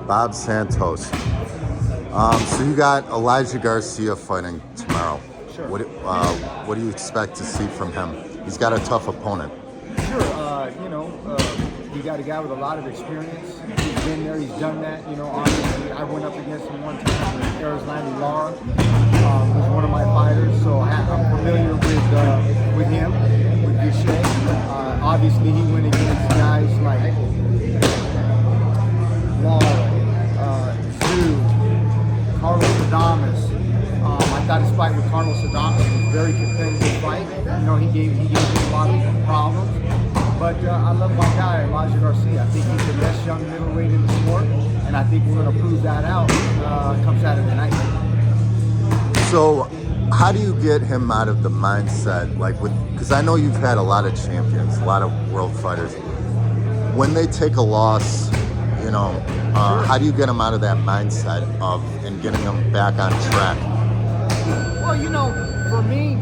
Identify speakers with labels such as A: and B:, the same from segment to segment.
A: Bob Santos. So you got Elijah Garcia fighting tomorrow.
B: Sure.
A: What do you expect to see from him? He's got a tough opponent.
B: Sure. You got a guy with a lot of experience. He's been there. He's done that. Obviously, I went up against him one time with Arizona Lara. Who's one of my fighters, so I'm familiar with him, with Duchesne. Obviously, he went against guys like Lara, Zoo, Carlos Adames. I thought his fight with Carlos Adames was a very competitive fight. He gave me a lot of problems. But I love my guy, Elijah Garcia. I think he's the best young middleweight in the sport, and I think we're going to prove that out come Saturday night.
A: So, how do you get him out of the mindset, because I know you've had a lot of champions, a lot of world fighters. When they take a loss, how do you get them out of that mindset and getting them back on track?
B: Well, for me,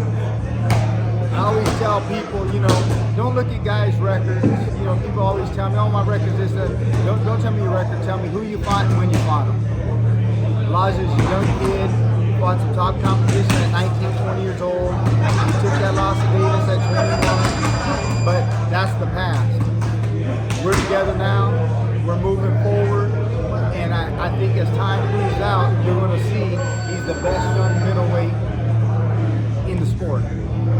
B: I always tell people, don't look at guys' records. People always tell me, oh, my record's this, that. Don't tell me your record. Tell me who you fought and when you fought them. Elijah's a young kid, fought some top competition at 19, 20 years old. He took that loss to Davis at 21, but that's the past. We're together now. We're moving forward, and I think as time moves out, you're going to see he's the best young middleweight in the sport.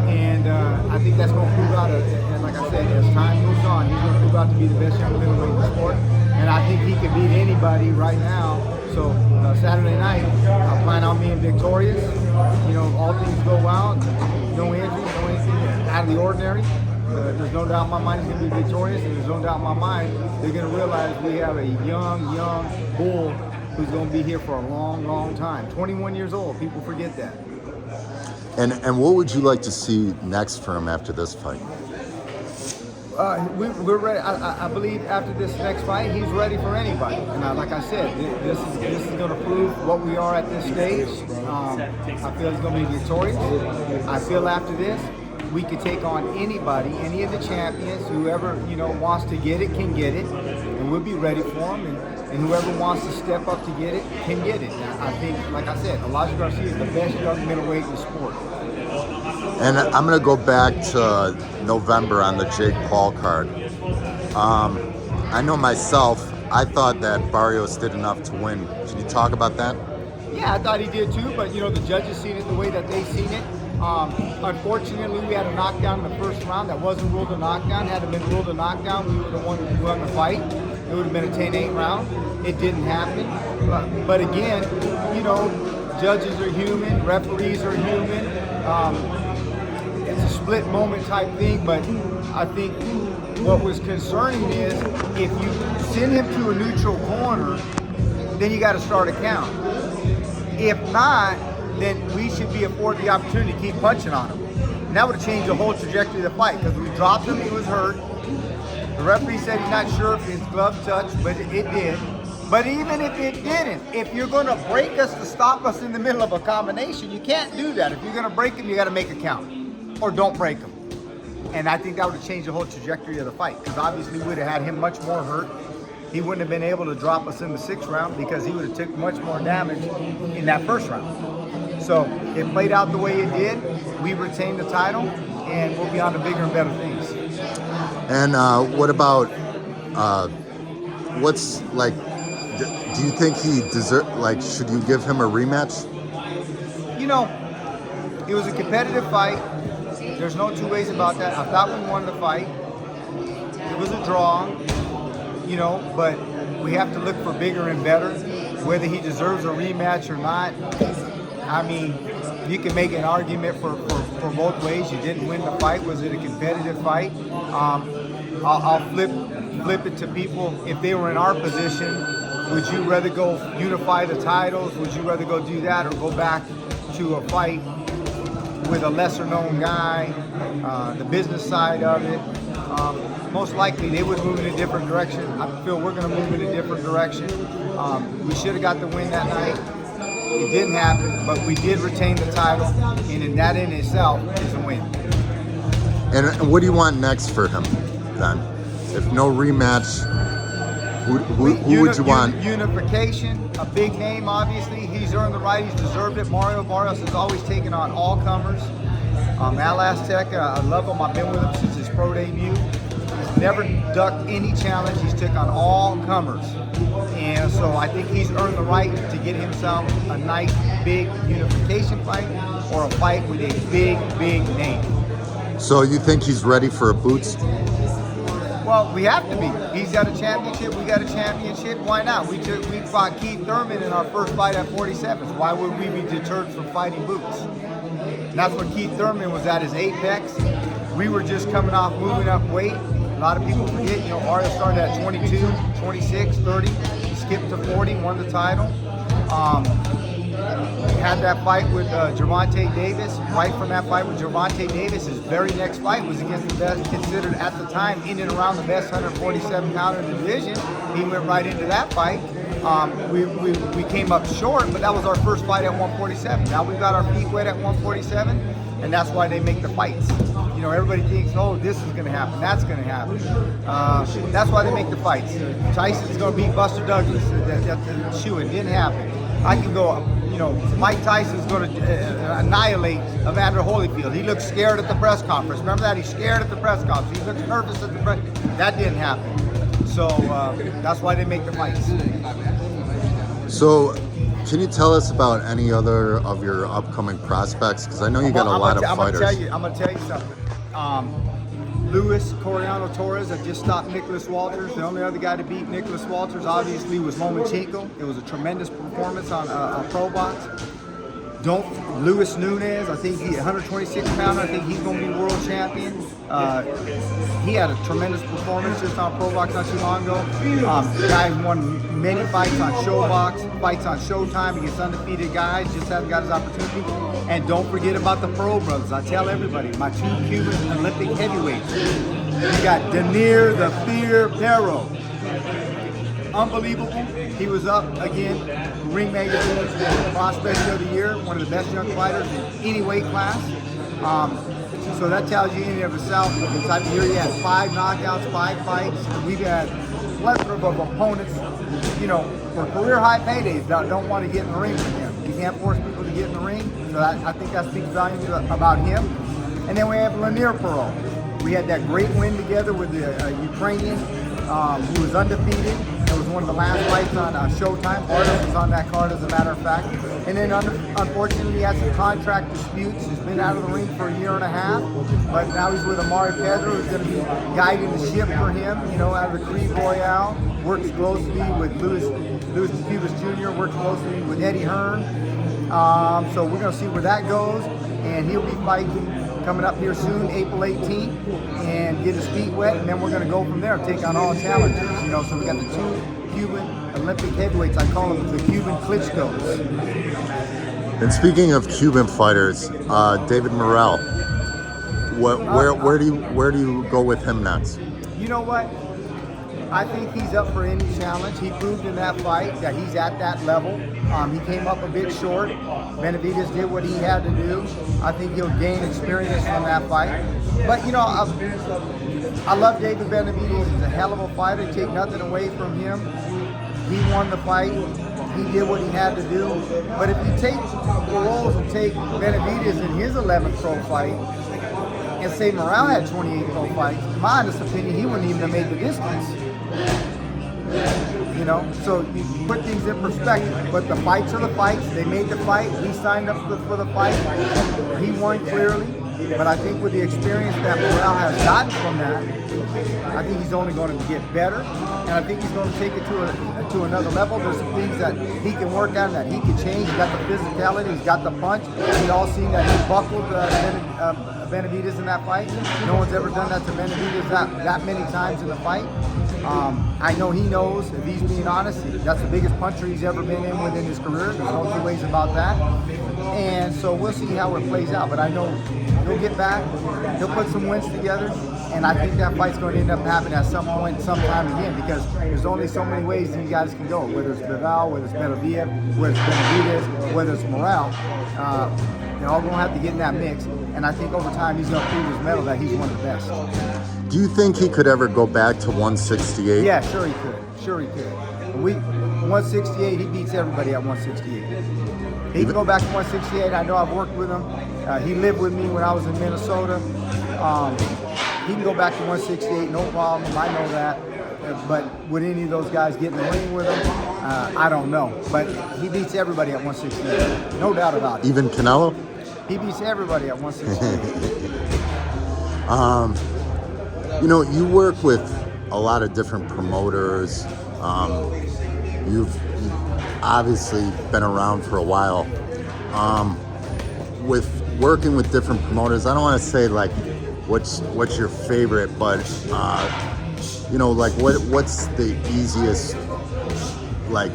B: And I think that's going to prove out, and like I said, as time moves on, he's going to prove out to be the best young middleweight in the sport. And I think he can beat anybody right now. So Saturday night, I plan on being victorious. All things go well, no injuries, no anything out of the ordinary. There's no doubt in my mind he's going to be victorious, and there's no doubt in my mind they're going to realize we have a young bull who's going to be here for a long, long time. 21 years old, people forget that.
A: And what would you like to see next for him after this fight?
B: We're ready. I believe after this next fight, he's ready for anybody. And like I said, this is going to prove what we are at this stage. I feel he's going to be victorious. I feel after this, we could take on anybody, any of the champions, whoever wants to get it can get it, and we'll be ready for him. And whoever wants to step up to get it can get it. I think, like I said, Elijah Garcia is the best young middleweight in the sport.
A: And I'm going to go back to November on the Jake Paul card. I know myself, I thought that Barrios did enough to win. Can you talk about that?
B: Yeah, I thought he did too, but the judges seen it the way that they seen it. Unfortunately, we had a knockdown in the first round that wasn't ruled a knockdown. Had it been ruled a knockdown, we would have won the fight. It would have been a 10-8 round. It didn't happen. But again, judges are human, referees are human. It's a split moment type thing, but I think what was concerning is if you send him to a neutral corner, then you got to start a count. If not, then we should be afforded the opportunity to keep punching on him. And that would have changed the whole trajectory of the fight because we dropped him, he was hurt. The referee said he's not sure if his glove touched, but it did. But even if it didn't, if you're going to break us to stop us in the middle of a combination, you can't do that. If you're going to break him, you got to make a count. Or don't break him. And I think that would have changed the whole trajectory of the fight because obviously we would have had him much more hurt. He wouldn't have been able to drop us in the 6th round because he would have took much more damage in that 1st round. So it played out the way it did. We retained the title, and we'll be on to bigger and better things.
A: And what about do you think he should you give him a rematch?
B: It was a competitive fight. There's no two ways about that. I thought we won the fight. It was a draw, but we have to look for bigger and better. Whether he deserves a rematch or not, I mean, you can make an argument for both ways. You didn't win the fight. Was it a competitive fight? I'll flip it to people. If they were in our position, would you rather go unify the titles? Would you rather go do that or go back to a fight with a lesser known guy, the business side of it? Most likely they would move in a different direction. I feel we're going to move in a different direction. We should have got the win that night. It didn't happen, but we did retain the title, and that in itself is a win.
A: And what do you want next for him then? If no rematch, Who would you want?
B: Unification, a big name, obviously. He's earned the right. He's deserved it. Mario Barrios has always taken on all comers. Al Aztec, I love him. I've been with him since his pro debut. He's never ducked any challenge. He's took on all comers. And so I think he's earned the right to get himself a nice, big unification fight or a fight with a big, big name.
A: So you think he's ready for a boots?
B: Well, we have to be. He's got a championship. We got a championship. Why not? We fought Keith Thurman in our first fight at 47. Why would we be deterred from fighting Boots? And that's when Keith Thurman was at his apex. We were just coming off moving up weight. A lot of people forget, Mario started at 22, 26, 30. He skipped to 40, won the title. Had that fight with Gervonta Davis. Right from that fight with Gervonta Davis, his very next fight was against the best, considered at the time in and around the best 147 pounder in the division. He went right into that fight. We came up short, but that was our first fight at 147. Now we've got our feet wet at 147, and that's why they make the fights. Everybody thinks, oh, this is going to happen, that's going to happen. That's why they make the fights. Tyson's going to beat Buster Douglas. Shoot, it didn't happen. I can go, Mike Tyson's going to annihilate Evander Holyfield. He looked scared at the press conference. Remember that? He's scared at the press conference. He looked nervous at the press. That didn't happen. So that's why they make the fights.
A: So, can you tell us about any other of your upcoming prospects? Because I know you got a lot of fighters.
B: I'm going to tell you something. Luis Coriano Torres had just stopped Nicholas Walters. The only other guy to beat Nicholas Walters, obviously, was Lomachenko. It was a tremendous performance on a pro box. Luis Nunes, I think 126 pounder. I think he's going to be world champion. He had a tremendous performance just on pro box not too long ago. The guy won many fights on Showbox, fights on Showtime against undefeated guys. Just hasn't got his opportunity. And don't forget about the pro brothers. I tell everybody, my two Cuban Olympic heavyweights. You got Danier the Fear Perro. Unbelievable. He was up again, Ring Magazine's Prospect of the Year, one of the best young fighters in any weight class. So that tells you in and of itself, the type of year he had 5 knockouts, 5 fights. We've had a plethora of opponents, for career high paydays that don't want to get in the ring with him. You can't force people to get in the ring, so I think that speaks volumes about him. And then we have Lanier Perot. We had that great win together with the Ukrainian who was undefeated. It was one of the last fights on Showtime. Artis was on that card, as a matter of fact. And then, unfortunately, he had some contract disputes. He's been out of the ring for a year and a half. But now he's with Amari Pedro, who's going to be guiding the ship for him, out of the Creed Royale. Works closely with Louis Cubas Jr., works closely with Eddie Hearn. So we're going to see where that goes. And he'll be fighting coming up here soon, April 18th, and get his feet wet, and then we're going to go from there and take on all challengers. So we got the 2 Cuban Olympic heavyweights. I call them the Cuban Klitschko's.
A: And speaking of Cuban fighters, David Morrell, where do you go with him next?
B: You know what? I think he's up for any challenge. He proved in that fight that he's at that level. He came up a bit short. Benavidez did what he had to do. I think he'll gain experience from that fight. But, I love David Benavidez. He's a hell of a fighter. Take nothing away from him. He won the fight. He did what he had to do. But if you take the roles and take Benavidez in his 11th pro fight, and say Morrell had 28 pro fights, in my honest opinion, he wouldn't even have made the distance. So you put things in perspective. But the fights are the fights. They made the fight. He signed up for the fight. He won clearly. But I think with the experience that Morrell has gotten from that, I think he's only going to get better. And I think he's going to take it to another level. There's some things that he can work on, that he can change. He's got the physicality. He's got the punch. We all seen that he buckled Benavidez in that fight. No one's ever done that to Benavidez that many times in the fight. I know he knows, if he's being honest, that's the biggest puncher he's ever been in within his career. There's no two ways about that. And so we'll see how it plays out. But I know he'll get back. He'll put some wins together. And I think that fight's going to end up happening at some point, sometime again, because there's only so many ways these guys can go. Whether it's Bivol, whether it's Benavidez, whether it's Benavidez, whether it's Morrell, they're all going to have to get in that mix. And I think over time he's going to prove his mettle that he's one of the best.
A: Do you think he could ever go back to 168?
B: Yeah, sure he could. Sure he could. 168, he beats everybody at 168. He can go back to 168. I know I've worked with him. He lived with me when I was in Minnesota. He can go back to 168, no problem. I know that. But would any of those guys get in the ring with him? I don't know. But he beats everybody at 168. No doubt about it.
A: Even Canelo?
B: He beats everybody at 168.
A: You know, you work with a lot of different promoters. You've obviously been around for a while. With working with different promoters, I don't want to say like what's your favorite, but you know, like what's the easiest like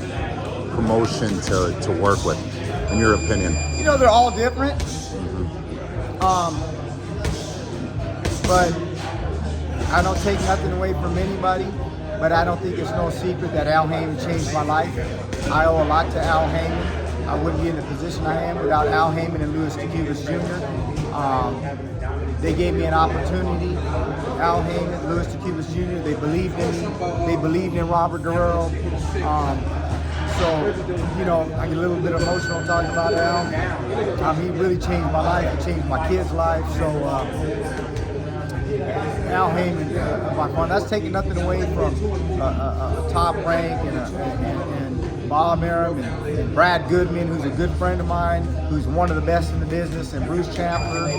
A: promotion to work with, in your opinion?
B: You know, they're all different. But I don't take nothing away from anybody. But I don't think it's no secret that Al Heyman changed my life. I owe a lot to Al Heyman. I wouldn't be in the position I am without Al Heyman and Louis DeCubas Jr. They gave me an opportunity. Al Heyman, Louis DeCubas Jr., they believed in me. They believed in Robert Guerrero. So, you know, I get a little bit emotional talking about Al. He really changed my life. He changed my kids' lives. So, Al Heyman, my friend, that's taking nothing away from a top rank and Bob Arum and Brad Goodman, who's a good friend of mine, who's one of the best in the business, and Bruce Champler.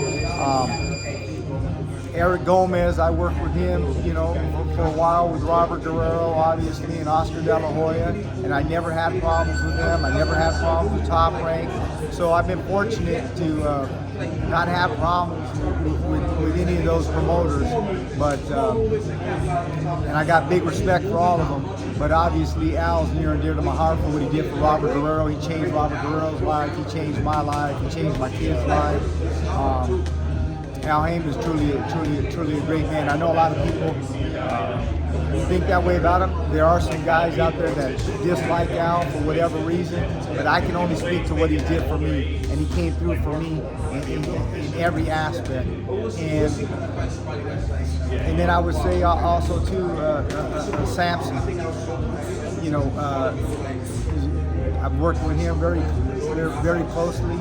B: Eric Gomez, I worked with him, you know, for a while with Robert Guerrero, obviously, and Oscar De La Hoya, and I never had problems with them. I never had problems with Top Rank. So I've been fortunate to not have problems with any of those promoters, but and I got big respect for all of them. But obviously, Al's near and dear to my heart for what he did for Robert Guerrero. He changed Robert Guerrero's life. He changed my life. He changed my kids' life. Al Heyman is truly a great man. I know a lot of people think that way about him. There are some guys out there that dislike Al for whatever reason, but I can only speak to what he did for me, and he came through for me in every aspect. And then I would say also too, Samson. You know, I've worked with him very closely.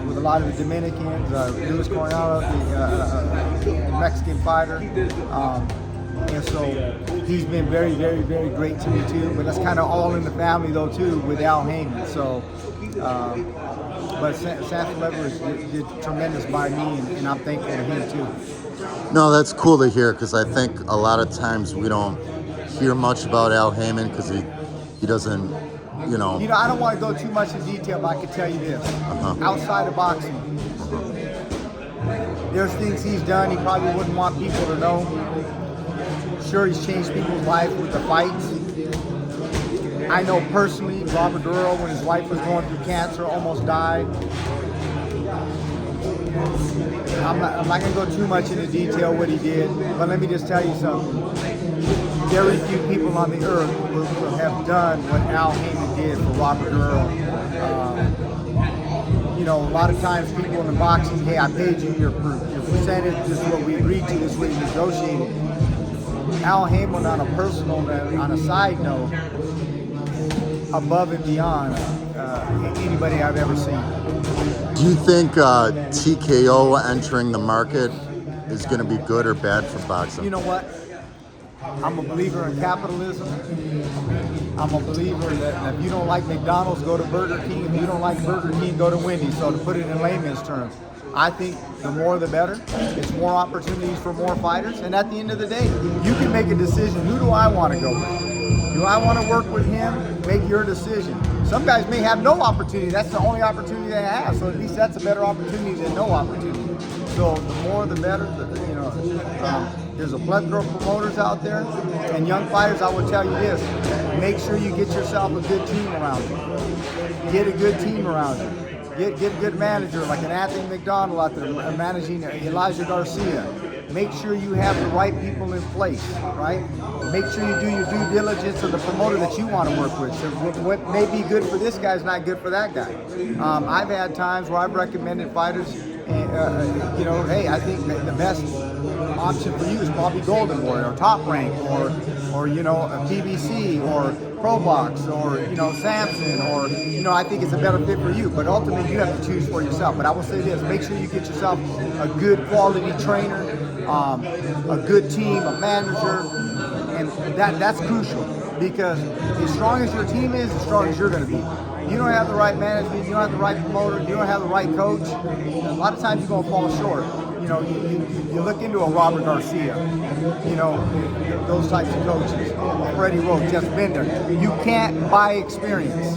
B: With a lot of the Dominicans, Luis Coronado, the Mexican fighter, and so he's been very great to me too. But that's kind of all in the family though too with Al Heyman. So, but Santos Leverage did tremendous by me, and I'm thankful to him too.
A: No, that's cool to hear, because I think a lot of times we don't hear much about Al Heyman because he doesn't. You know,
B: I don't want to go too much in detail, but I can tell you this. Outside of boxing, there's things he's done he probably wouldn't want people to know. Sure, he's changed people's lives with the fights. I know personally, Robert Guerrero, when his wife was going through cancer, almost died. I'm not going to go too much into detail what he did, but let me just tell you something. Very few people on the earth will have done what Al Heyman did for Robert Guerrero. You know, a lot of times people in the boxing, hey, I paid you your percentage, this is what we agreed to, this is what we negotiated. Al Heyman, on a personal note, on a side note, above and beyond anybody I've ever seen.
A: Do you think TKO entering the market is going to be good or bad for boxing?
B: You know what? I'm a believer in capitalism. I'm a believer that if you don't like McDonald's, go to Burger King. If you don't like Burger King, go to Wendy's. So to put it in layman's terms, I think the more the better. It's more opportunities for more fighters. And at the end of the day, you can make a decision. Who do I want to go with? Do I want to work with him? Make your decision. Some guys may have no opportunity. That's the only opportunity they have. So at least that's a better opportunity than no opportunity. So the more the better. There's a plethora of promoters out there, and young fighters, I will tell you this, make sure you get yourself a good team around you. Get a good team around you. Get a good manager, like an Anthony McDonald out there managing Elijah Garcia. Make sure you have the right people in place, right? Make sure you do your due diligence of the promoter that you want to work with. So what may be good for this guy is not good for that guy. I've had times where I've recommended fighters, hey, I think that the best option for you is probably Golden Boy or Top Rank or or a PBC or Pro Box or Samson, or I think it's a better fit for you. But ultimately, you have to choose for yourself. But I will say this: make sure you get yourself a good quality trainer, a good team, a manager, and that's crucial, because as strong as your team is, as strong as you're going to be. You don't have the right management, you don't have the right promoter, you don't have the right coach, a lot of times you're going to fall short. You look into a Robert Garcia, those types of coaches, Freddie Roach, Jeff Bender. You can't buy experience,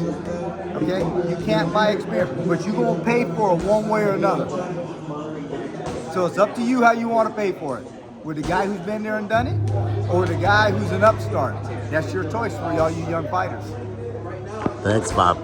B: okay? You can't buy experience, but you're going to pay for it one way or another. So it's up to you how you want to pay for it. With the guy who's been there and done it, or the guy who's an upstart. That's your choice for all you young fighters.
A: Thanks, Bob.